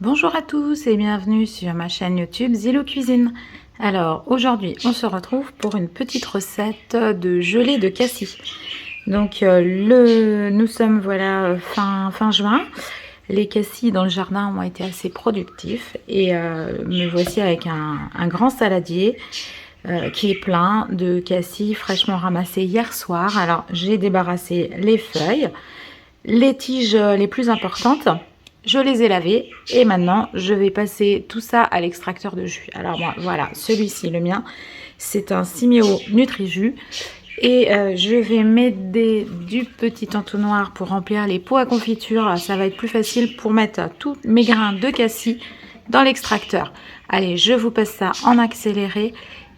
Bonjour à tous et bienvenue sur ma chaîne YouTube Zilo Cuisine. Alors aujourd'hui on se retrouve pour une petite recette de gelée de cassis. Donc nous sommes voilà fin juin. Les cassis dans le jardin ont été assez productifs et me voici avec un grand saladier qui est plein de cassis fraîchement ramassés hier soir. Alors j'ai débarrassé les feuilles, les tiges les plus importantes. Je les ai lavés et maintenant je vais passer tout ça à l'extracteur de jus. Alors moi voilà, celui-ci, le mien, c'est un Simeo NutriJus et je vais m'aider du petit entonnoir pour remplir les pots à confiture. Ça va être plus facile pour mettre tous mes grains de cassis dans l'extracteur. Allez, je vous passe ça en accéléré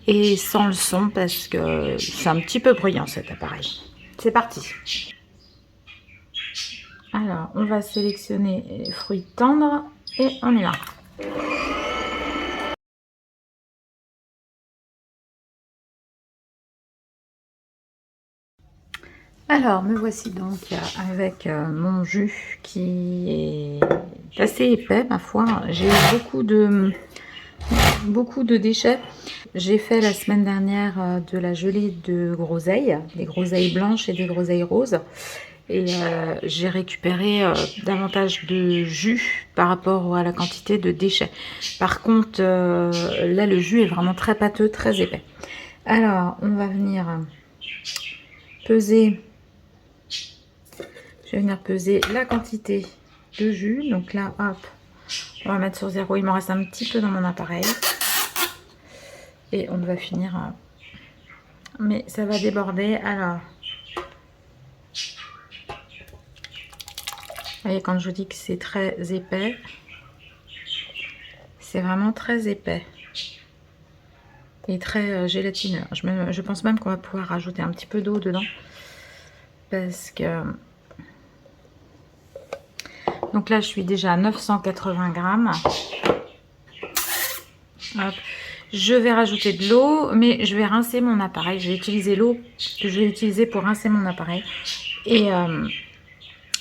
et sans le son parce que c'est un petit peu bruyant cet appareil. C'est parti. Alors, on va sélectionner les fruits tendres et on y va. Alors, me voici donc avec mon jus qui est assez épais, ma foi. J'ai beaucoup de déchets. J'ai fait la semaine dernière de la gelée de groseilles, des groseilles blanches et des groseilles roses. Et j'ai récupéré davantage de jus par rapport à la quantité de déchets. Par contre, là, le jus est vraiment très pâteux, très épais. Alors, on va venir peser. Je vais venir peser la quantité de jus. Donc là, hop, on va mettre sur 0. Il m'en reste un petit peu dans mon appareil. Et on va finir. Mais ça va déborder. Alors, vous voyez, quand je vous dis que c'est très épais, c'est vraiment très épais. Et très gélatineux. Je pense même qu'on va pouvoir rajouter un petit peu d'eau dedans. Parce que... Donc là, je suis déjà à 980 grammes. Hop. Je vais rajouter de l'eau, mais je vais rincer mon appareil. Je vais utiliser l'eau que je vais utiliser pour rincer mon appareil. Et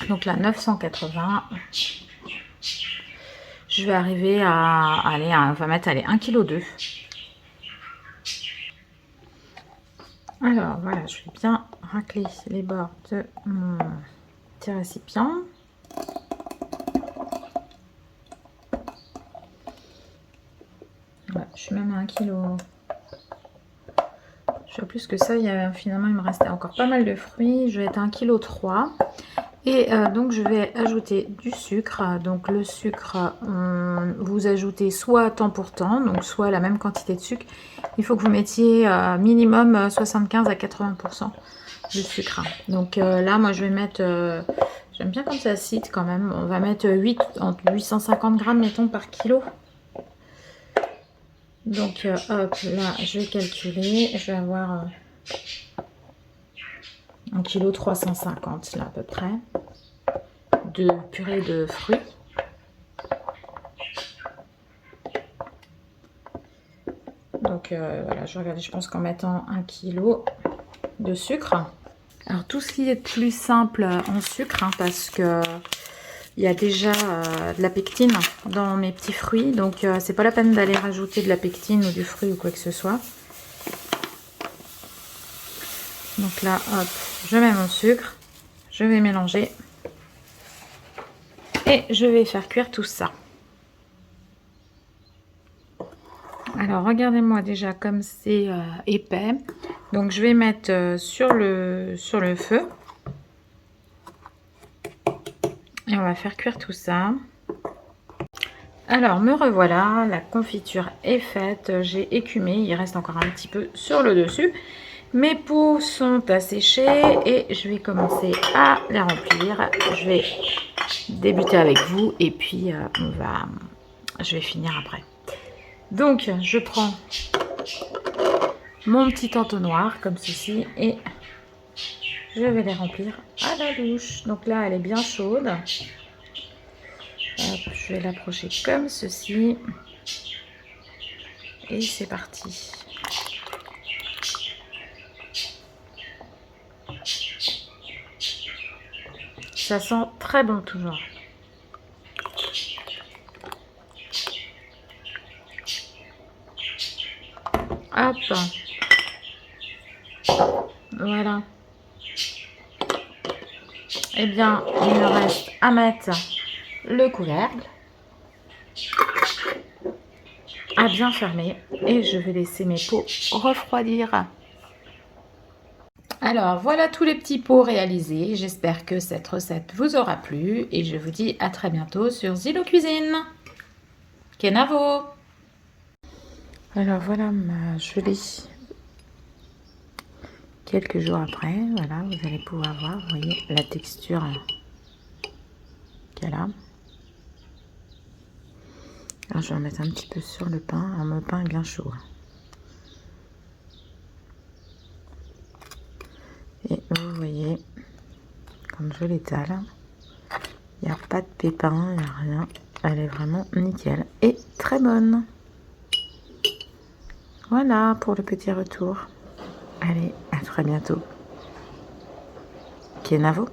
donc là, 980. Je vais arriver à aller, on va mettre 1,2 kg. Alors voilà, je vais bien racler les bords de mon petit récipient. Ouais, je suis même à 1 kg. Je suis à plus que ça. Finalement, il me restait encore pas mal de fruits. Je vais être à 1,3 kg. Et donc, je vais ajouter du sucre. Donc, le sucre, vous ajoutez soit temps pour temps, donc soit la même quantité de sucre. Il faut que vous mettiez minimum 75 à 80% de sucre. Donc là, moi, je vais mettre... j'aime bien comme ça acide quand même. On va mettre entre 850 grammes, mettons, par kilo. Donc, hop, là, je vais calculer. Je vais avoir 1,350 kg, là, à peu près, de purée de fruits. Donc, voilà, je regarde, je pense qu'en mettant 1 kg de sucre. Alors, tout ce qui est plus simple en sucre, hein, parce que... il y a déjà de la pectine dans mes petits fruits, donc c'est pas la peine d'aller rajouter de la pectine ou du fruit ou quoi que ce soit. Donc là, hop, je mets mon sucre, je vais mélanger et je vais faire cuire tout ça. Alors regardez-moi déjà comme c'est épais. Donc je vais mettre sur le feu et on va faire cuire tout ça. Alors me revoilà, la confiture est faite, j'ai écumé, il reste encore un petit peu sur le dessus. Mes pots sont asséchés et je vais commencer à les remplir. Je vais débuter avec vous et puis je vais finir après. Donc je prends mon petit entonnoir comme ceci et je vais les remplir à la douche. Donc là elle est bien chaude. Hop, je vais l'approcher comme ceci. Et c'est parti. Ça sent très bon toujours. Hop. Voilà. Eh bien, il me reste à mettre le couvercle à bien fermer et je vais laisser mes pots refroidir. Alors, voilà tous les petits pots réalisés. J'espère que cette recette vous aura plu et je vous dis à très bientôt sur Zilo Cuisine. Kenavo! Alors voilà ma gelée. Quelques jours après, voilà, vous allez pouvoir voir, vous voyez la texture qu'elle a. Alors je vais en mettre un petit peu sur le pain. Alors mon pain est bien chaud. Et vous voyez, quand je l'étale, il n'y a pas de pépins, il n'y a rien. Elle est vraiment nickel et très bonne. Voilà pour le petit retour. Allez, à très bientôt. Kenavo.